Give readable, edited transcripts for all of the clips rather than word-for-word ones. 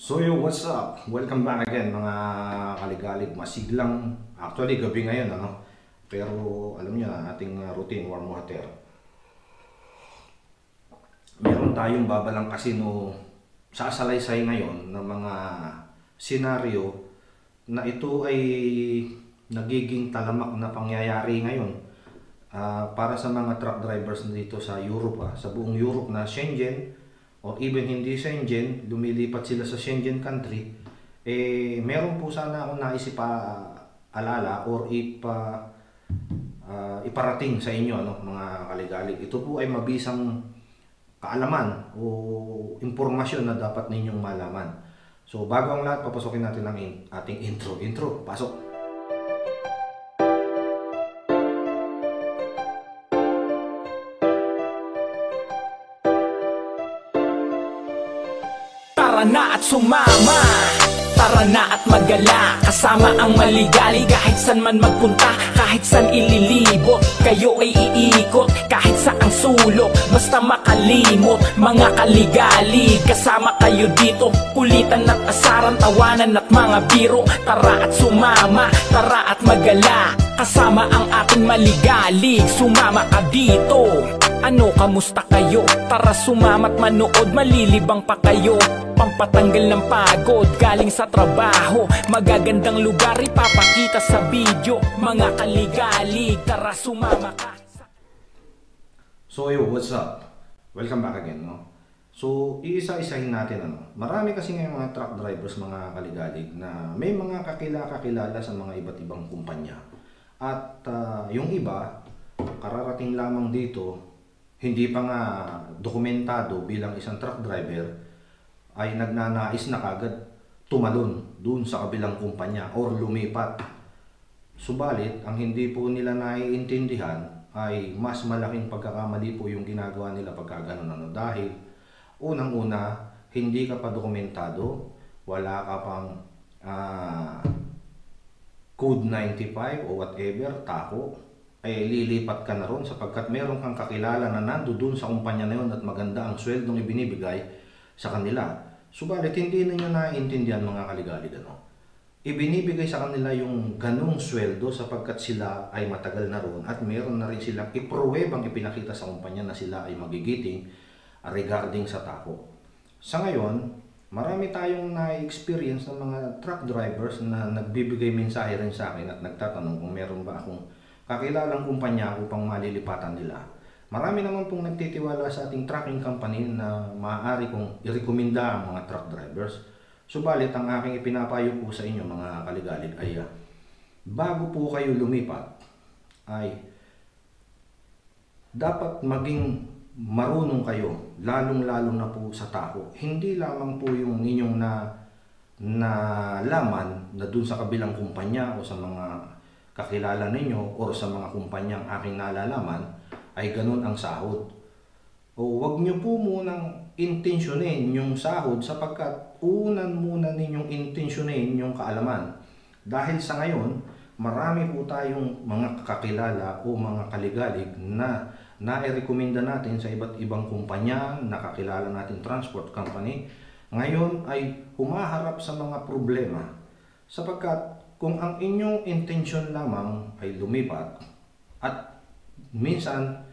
So yo, what's up? Welcome back again mga kaligalig. Masiglang, actually gabi ngayon ano. Pero alam niyo na ating routine warm water. Meron tayong babalang kasino sasalaysay ngayon ng mga senaryo na ito ay nagiging talamak na pangyayari ngayon para sa mga truck drivers dito sa Europe, sa buong Europe na Schengen or even hindi Schengen, lumilipat sila sa Schengen country. Meron po sana akong naisipaalala or iparating sa inyo mga kaligalig. Ito po ay mabisang kaalaman o impormasyon na dapat ninyong malaman. So bago ang lahat, papasokin natin ang ating intro. Pasok! Tara na at sumama, tara na at magala, kasama ang maligali. Kahit san man magpunta, kahit san ililibot, kayo ay iikot kahit saang sulok, basta makalimot. Mga kaligali, kasama kayo dito, kulitan at asaran, tawanan at mga biro. Tara at sumama, tara at magala, kasama ang ating maligali. Sumama ka dito. Ano, kamusta kayo? Tara sumama't manood, malilibang pa kayo. Pampatanggal ng pagod, galing sa trabaho. Magagandang lugar ipapakita sa video. Mga kaligalig, tara sumama ka. So yo, what's up? Welcome back again, no? So, iisa-isahin natin Marami kasi ngayong mga truck drivers, mga kaligalig, na may mga kakilala sa mga iba't ibang kumpanya. At yung iba, kararating lamang dito, hindi pa nga dokumentado bilang isang truck driver, ay nagnanais na kagad tumalon dun sa kabilang kumpanya or lumipat. Subalit, ang hindi po nila naiintindihan ay mas malaking pagkakamali po yung ginagawa nila pagka ganun. Dahil unang-una, hindi ka pa dokumentado, wala ka pang Code 95 o whatever, tako, lilipat ka na ron sapagkat meron kang kakilala na nandoon sa kumpanya na yun at maganda ang sweldong ibinibigay sa kanila. Subalit hindi ninyo naiintindihan mga kaligalig ibinibigay sa kanila yung ganung sweldo sapagkat sila ay matagal na ron at meron na rin silang ipruwebang ipinakita sa kumpanya na sila ay magigiting regarding sa tako. Sa ngayon, marami tayong na-experience ng mga truck drivers na nagbibigay mensahe rin sa akin at nagtatanong kung meron ba akong kakilalang kumpanya upang malilipatan nila. Marami naman pong nagtitiwala sa ating trucking company na maaari kong irekomenda ang mga truck drivers. Subalit ang aking ipinapayo po sa inyo mga kaligalig ay bago po kayo lumipat ay dapat maging marunong kayo, lalong-lalo na po sa tako. Hindi lamang po yung inyong nalaman na dun sa kabilang kumpanya o sa mga kakilala ninyo o sa mga kumpanyang aking nalalaman ay ganun ang sahod. O wag nyo po munang intensyonin yung sahod sapagkat unan muna ninyong intensyonin yung kaalaman. Dahil sa ngayon, marami po tayong mga kakilala o mga kaligalig na nairekomenda natin sa iba't ibang kumpanya, nakakilala natin transport company. Ngayon ay humaharap sa mga problema sapagkat kung ang inyong intensyon lamang ay lumipat at minsan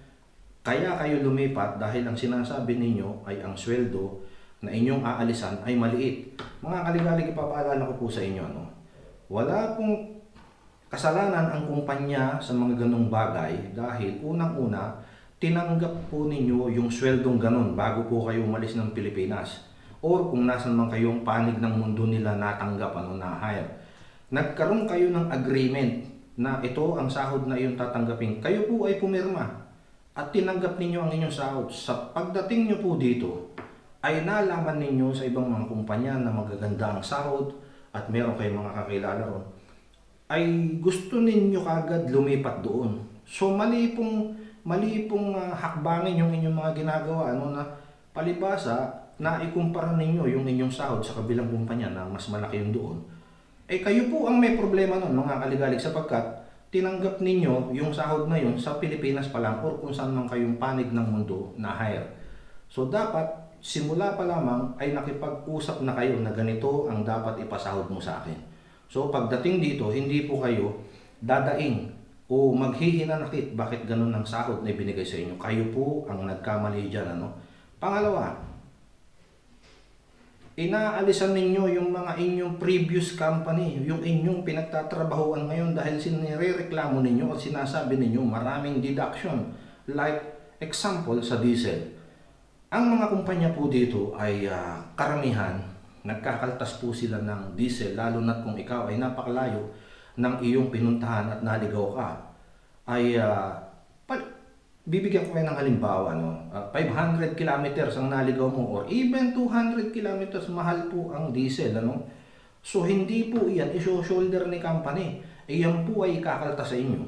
kaya kayo lumipat dahil ang sinasabi ninyo ay ang sweldo na inyong aalisan ay maliit. Mga kaligalig, ipapaalala ko po sa inyo wala pong kasalanan ang kumpanya sa mga ganong bagay dahil unang-una tinanggap po ninyo yung sweldong ganon bago po kayo umalis ng Pilipinas or kung nasan man kayong panig ng mundo nila natanggap na-hire. Nagkaroon kayo ng agreement na ito ang sahod na iyong tatanggapin. Kayo po ay pumirma at tinanggap ninyo ang inyong sahod. Sa pagdating nyo po dito, ay nalaman ninyo sa ibang mga kumpanya na magaganda ang sahod at meron kayong mga kakilala ron, ay gusto ninyo kagad lumipat doon. So mali pong hakbangin yung inyong mga ginagawa na palibasa na ikumpara ninyo yung inyong sahod sa kabilang kumpanya na mas malaki yung doon. Kayo po ang may problema nun mga kaligalig sapagkat tinanggap ninyo yung sahod na yun sa Pilipinas pa lang or kung saan man kayong panig ng mundo na hire. So dapat simula pa lamang ay nakipag-usap na kayo na ganito ang dapat ipasahod mo sa akin. So pagdating dito, hindi po kayo dadaing o maghihinanakit bakit ganun ang sahod na ibinigay sa inyo. Kayo po ang nagkamali dyan. Pangalawa, inaalisan ninyo yung mga inyong previous company, yung inyong pinagtatrabahuan ngayon dahil sinireklamo ninyo at sinasabi ninyo maraming deduction. Like example sa diesel. Ang mga kumpanya po dito ay karamihan, nagkakaltas po sila ng diesel, lalo na kung ikaw ay napakalayo ng iyong pinuntahan at naligaw ka. Ay bibigyan ko kayo ng halimbawa, 500 kilometers ang naligaw mo or even 200 kilometers, mahal po ang diesel. So hindi po iyan iso-shoulder ni company. Iyan po ay kakaltas sa inyo.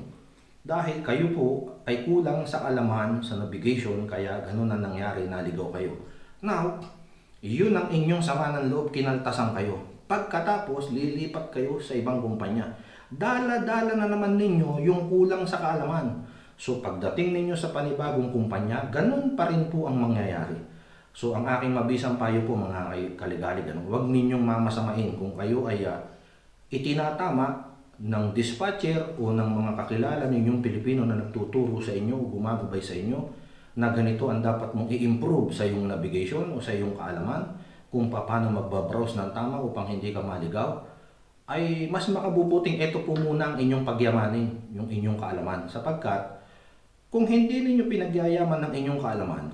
Dahil kayo po ay kulang sa alaman sa navigation, kaya ganun ang nangyari, naligaw kayo. Now, yun ang inyong sama ng loob, kinaltasan kayo. Pagkatapos, lilipat kayo sa ibang kumpanya. Dala-dala na naman ninyo yung kulang sa kaalaman. So pagdating ninyo sa panibagong kumpanya, ganun pa rin po ang mangyayari. So ang aking mabisang payo po mga kaligalig, huwag ninyong mamasamain kung kayo ay itinatama ng dispatcher o ng mga kakilala ninyong Pilipino na nagtuturo sa inyo o gumagabay sa inyo na ganito ang dapat mong i-improve sa iyong navigation o sa iyong kaalaman kung paano magbabrowse ng tama upang hindi ka maligaw, ay mas makabubuting ito po muna ang inyong pagyamanin, yung inyong kaalaman. Sapagkat kung hindi ninyo pinagyayaman ng inyong kaalaman,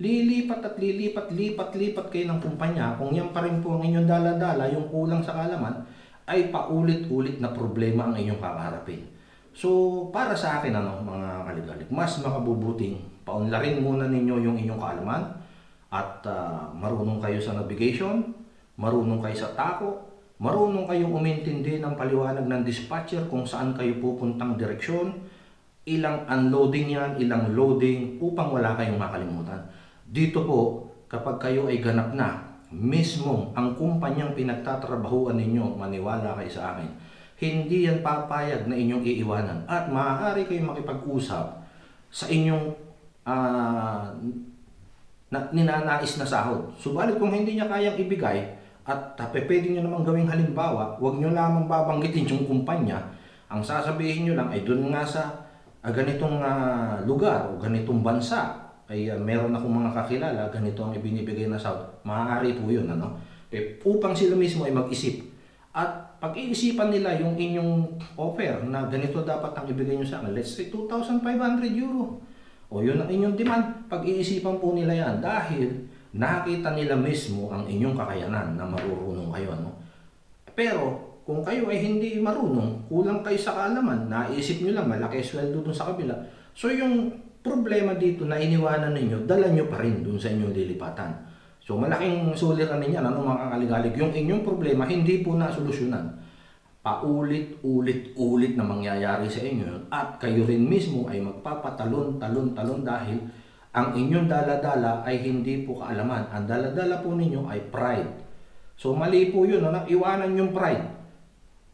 lilipat at lipat kayo ng kumpanya, kung yan pa rin po ang inyong dala-dala, yung kulang sa kaalaman, ay paulit-ulit na problema ang inyong kakaharapin. So, para sa akin, mga kaligalig, mas makabubuting paunlarin muna ninyo yung inyong kaalaman at marunong kayo sa navigation, marunong kayo sa tako, marunong kayong umintindi ng paliwanag ng dispatcher kung saan kayo pupuntang direksyon, ilang unloading yan, ilang loading, upang wala kayong makalimutan. Dito po, kapag kayo ay ganap na, mismo ang kumpanyang pinagtatrabahuan ninyo, maniwala kayo sa akin, hindi yan papayag na inyong iiwanan. At maaari kayong makipag-usap sa inyong ninanais na sahod. Subalit kung hindi niya kayang ibigay, at pwede nyo namang gawing halimbawa, huwag nyo lamang babanggitin yung kumpanya. Ang sasabihin nyo lang ay doon nga sa ganitong lugar o ganitong bansa ay meron akong mga kakilala, ganito ang ibinibigay na sahod. Maaari po yun, upang sila mismo ay mag-isip. At pag-iisipan nila yung inyong offer na ganito dapat ang ibigay nyo sa akin, let's say 2,500 euro. O yun ang inyong demand, pag-iisipan po nila yan dahil nakita nila mismo ang inyong kakayanan na marurunong kayo. Pero kung kayo ay hindi marunong, kulang kayo sa kaalaman, naisip nyo lang malaki sweldo dun sa kabila. So yung problema dito na iniwanan ninyo, dala nyo pa rin dun sa inyong lilipatan. So malaking suliranin yan, mga kaligalig. Yung inyong problema, hindi po nasolusyonan. Paulit-ulit na mangyayari sa inyo at kayo rin mismo ay magpapatalon dahil ang inyong dala-dala ay hindi po kaalaman. Ang dala-dala po ninyo ay pride. So mali po yun, iwanan yung pride.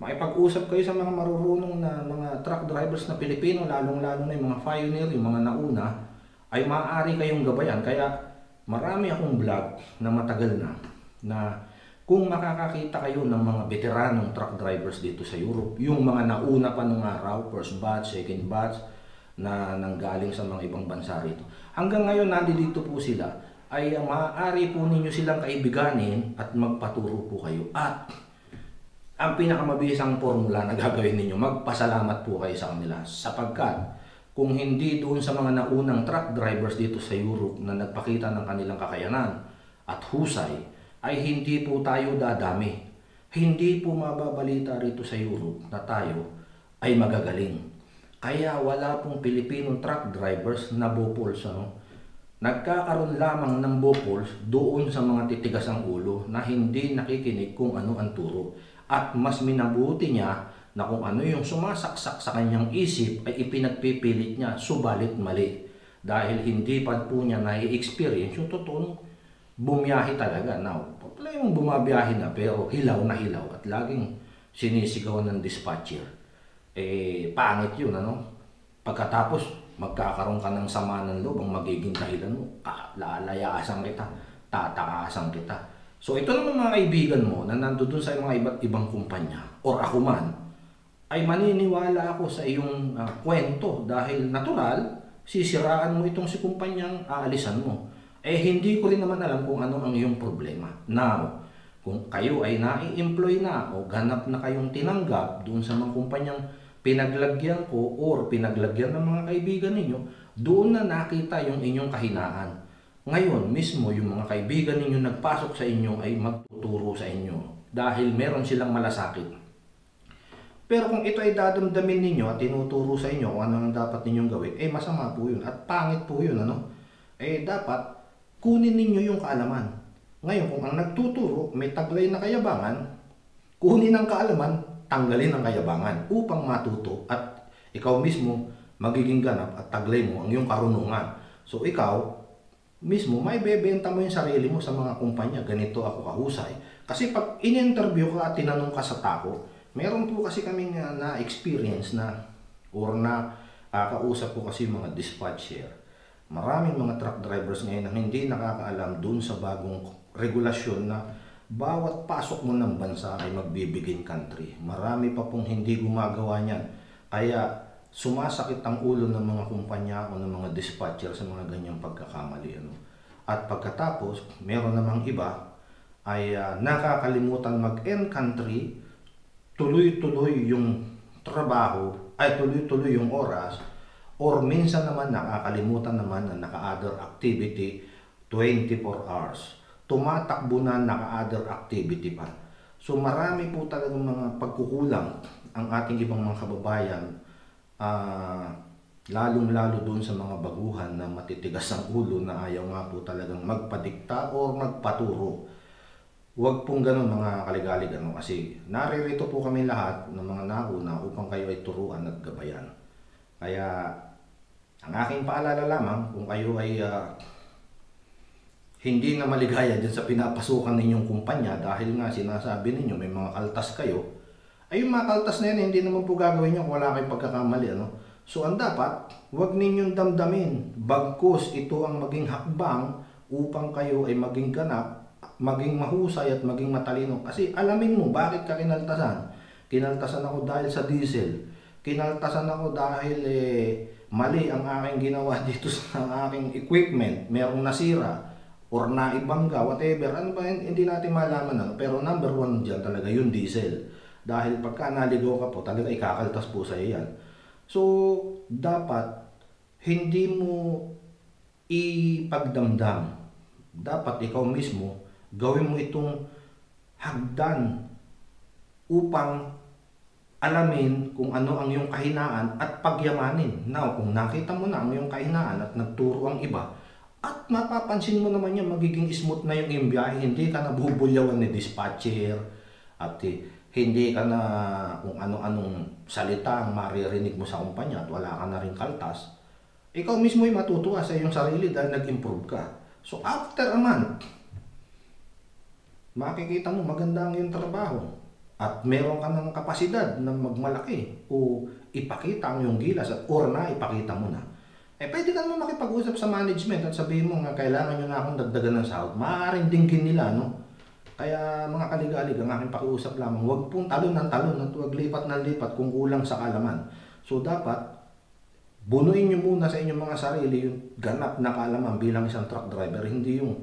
Makipag-usap kayo sa mga marurunong na mga truck drivers na Pilipino, lalong-lalo na yung mga pioneer, yung mga nauna, ay maaari kayong gabayan. Kaya marami akong vlog na matagal na kung makakakita kayo ng mga veteranong truck drivers dito sa Europe, yung mga nauna pa nung araw, first batch, second batch, na nanggaling sa mga ibang bansa rito. Hanggang ngayon, nandito po sila, ay maaari po ninyo silang kaibiganin at magpaturo po kayo. At ang pinakamabisang formula na gagawin ninyo, magpasalamat po kayo sa kanila. Sapagkat kung hindi doon sa mga naunang truck drivers dito sa Europe na nagpakita ng kanilang kakayanan at husay, ay hindi po tayo dadami. Hindi po mababalita rito sa Europe na tayo ay magagaling. Kaya wala pong Pilipinong truck drivers na bopols. Nagkakaroon lamang ng bopols doon sa mga titigas ang ulo na hindi nakikinig kung ano ang turo. At mas minabuti niya na kung ano yung sumasaksak sa kanyang isip ay ipinagpipilit niya, subalit mali. Dahil hindi pa po niya nai-experience yung totoong bumiyahe talaga. Now, pala yung bumabiyahe na pero hilaw na hilaw at laging sinisigawan ng dispatcher. Pangit yun, Pagkatapos, magkakaroon ka ng sama ng loob, ang magiging dahilan mo, lalayasan kita. tatakasan kita. So ito naman mga kaibigan mo na nandoon sa mga iba't ibang kumpanya or ako man, ay maniniwala ako sa iyong kwento dahil natural, sisiraan mo itong si kumpanyang aalisan mo. Eh hindi ko rin naman alam kung ano ang iyong problema. Now, kung kayo ay nai-employ na o ganap na kayong tinanggap doon sa mga kumpanyang pinaglagyan ko or pinaglagyan ng mga kaibigan ninyo, doon na nakita yung inyong kahinaan. Ngayon mismo yung mga kaibigan ninyo nagpasok sa inyo ay magtuturo sa inyo dahil meron silang malasakit. Pero kung ito ay dadamdamin ninyo at tinuturo sa inyo kung ano ang dapat ninyong gawin, eh masama po yun at pangit po yun, ano? Eh dapat kunin ninyo yung kaalaman. Ngayon kung ang nagtuturo may taglay na kayabangan, kunin ang kaalaman, tanggalin ang kayabangan upang matuto at ikaw mismo magiging ganap at taglay mo ang iyong karunungan. So ikaw mismo may bebenta mo yung sarili mo sa mga kumpanya, ganito ako kahusay. Kasi pag in-interview ka at tinanong ka sa tao, meron po kasi kaming na-experience na or na kausap ko kasi mga dispatcher. Maraming mga truck drivers ngayon na hindi nakakaalam dun sa bagong regulasyon na bawat pasok mo ng bansa ay magbibiging country. Marami pa pong hindi gumagawa niyan. Kaya sumasakit ang ulo ng mga kumpanya o ng mga dispatcher sa mga ganyang pagkakamali. Ano? At pagkatapos, meron namang iba ay nakakalimutan mag-end country, tuloy-tuloy yung trabaho, ay tuloy-tuloy yung oras, or minsan naman nakakalimutan naman na naka-other activity 24 hours. Tumatakbo na naka-other activity pa. So marami po talagang mga pagkukulang ang ating ibang mga kababayan, lalong-lalo doon sa mga baguhan na matitigas ang ulo na ayaw nga po talagang magpadikta or magpaturo. Huwag pong ganun mga kaligalig, ano, kasi naririto po kami lahat ng mga nauna upang kayo ay turuan at gabayan. Kaya ang aking paalala lamang, kung kayo ay hindi na maligaya dyan sa pinapasukan ninyong kumpanya dahil nga sinasabi ninyo may mga kaltas kayo, ay yung mga kaltas na yan hindi naman po gagawin nyo kung wala kayong pagkakamali. Ano? So ang dapat, huwag ninyong damdamin, bagkus ito ang maging hakbang upang kayo ay maging ganap, maging mahusay at maging matalino. Kasi alamin mo bakit ka kinaltasan. Kinaltasan ako dahil sa diesel. Kinaltasan ako dahil mali ang aking ginawa dito sa aking equipment, merong nasira or naibangga, whatever, ano ba, hindi natin malaman, ano? Pero number one dyan talaga yung diesel. Dahil pagka naligaw ka po, talaga ikakaltas po sa iyan. So, dapat hindi mo ipagdamdam. Dapat ikaw mismo, gawin mo itong hagdan upang alamin kung ano ang iyong kahinaan at pagyamanin. Now, kung nakita mo na ang iyong kahinaan at nagturo ang iba, at mapapansin mo naman yan, magiging smooth na yung imbiyahe, hindi ka nabubulyawan ni dispatcher at hindi ka na kung ano-anong salita ang maririnig mo sa kumpanya at wala ka na rin kaltas. Ikaw mismo ay matutuwa sa iyong sarili dahil nag-improve ka. So after a month, makikita mo maganda ang iyong trabaho at meron ka ng kapasidad na magmalaki o ipakita ang iyong gilas at or na ipakita mo na. Pwede ka naman makipag-usap sa management at sabihin mo nga kailangan nyo na akong dagdagan ng sahod. Maaaring dinggin nila, no? Kaya mga kaligalig, ang aking pakiusap lamang, huwag pong talon ng talon at huwag lipat ng lipat kung kulang sa kaalaman. So dapat, bunuin nyo muna sa inyong mga sarili yung ganap na kaalaman bilang isang truck driver. Hindi yung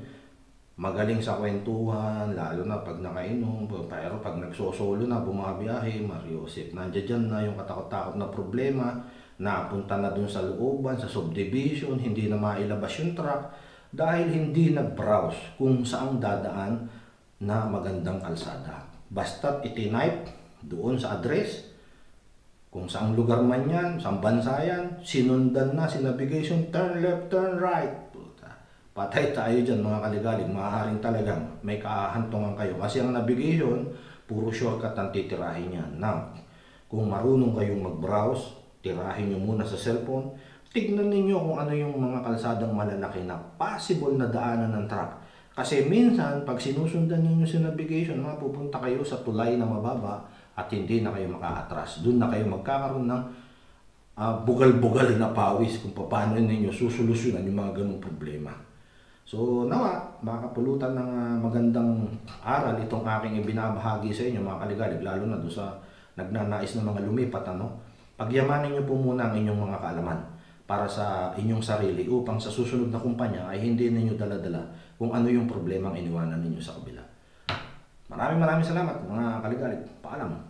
magaling sa kwentuhan, lalo na pag nakainom, pero pag nagsosolo na, bumabiyahe, Mariosip, nandiyan dyan na yung katakot-takot na problema, napunta na dun sa looban, sa subdivision, hindi na mailabas yung truck dahil hindi nag-browse kung saang dadaan na magandang kalsada. Basta't itinype doon sa address, kung saang lugar man yan, saang bansa yan, sinundan na, sinavigation, turn left, turn right. Patay tayo dyan mga kaligalig, maaaring talagang may kahantungan kayo. Kasi ang navigation, puro shortcut ang titirahin yan. Now, kung marunong kayong mag-browse, tirahin nyo muna sa cellphone, tignan ninyo kung ano yung mga kalsadang malalaki na possible na daanan ng truck. Kasi minsan, pag sinusundan ninyo sa navigation, mapupunta kayo sa tulay na mababa at hindi na kayo maka-atras. Doon na kayo magkakaroon ng bugal-bugal na pawis kung paano ninyo susolusyonan yung mga ganong problema. So nawa, makakapulutan ng magandang aral itong aking ibinabahagi sa inyo mga kaligalig, lalo na doon sa nagnanais ng mga lumipat. Pagyamanin niyo po muna ang inyong mga kaalaman para sa inyong sarili upang sa susunod na kumpanya ay hindi ninyo dala-dala kung ano yung problemang iniwanan ninyo sa kabila. Maraming salamat mga kaligalig. Paalam.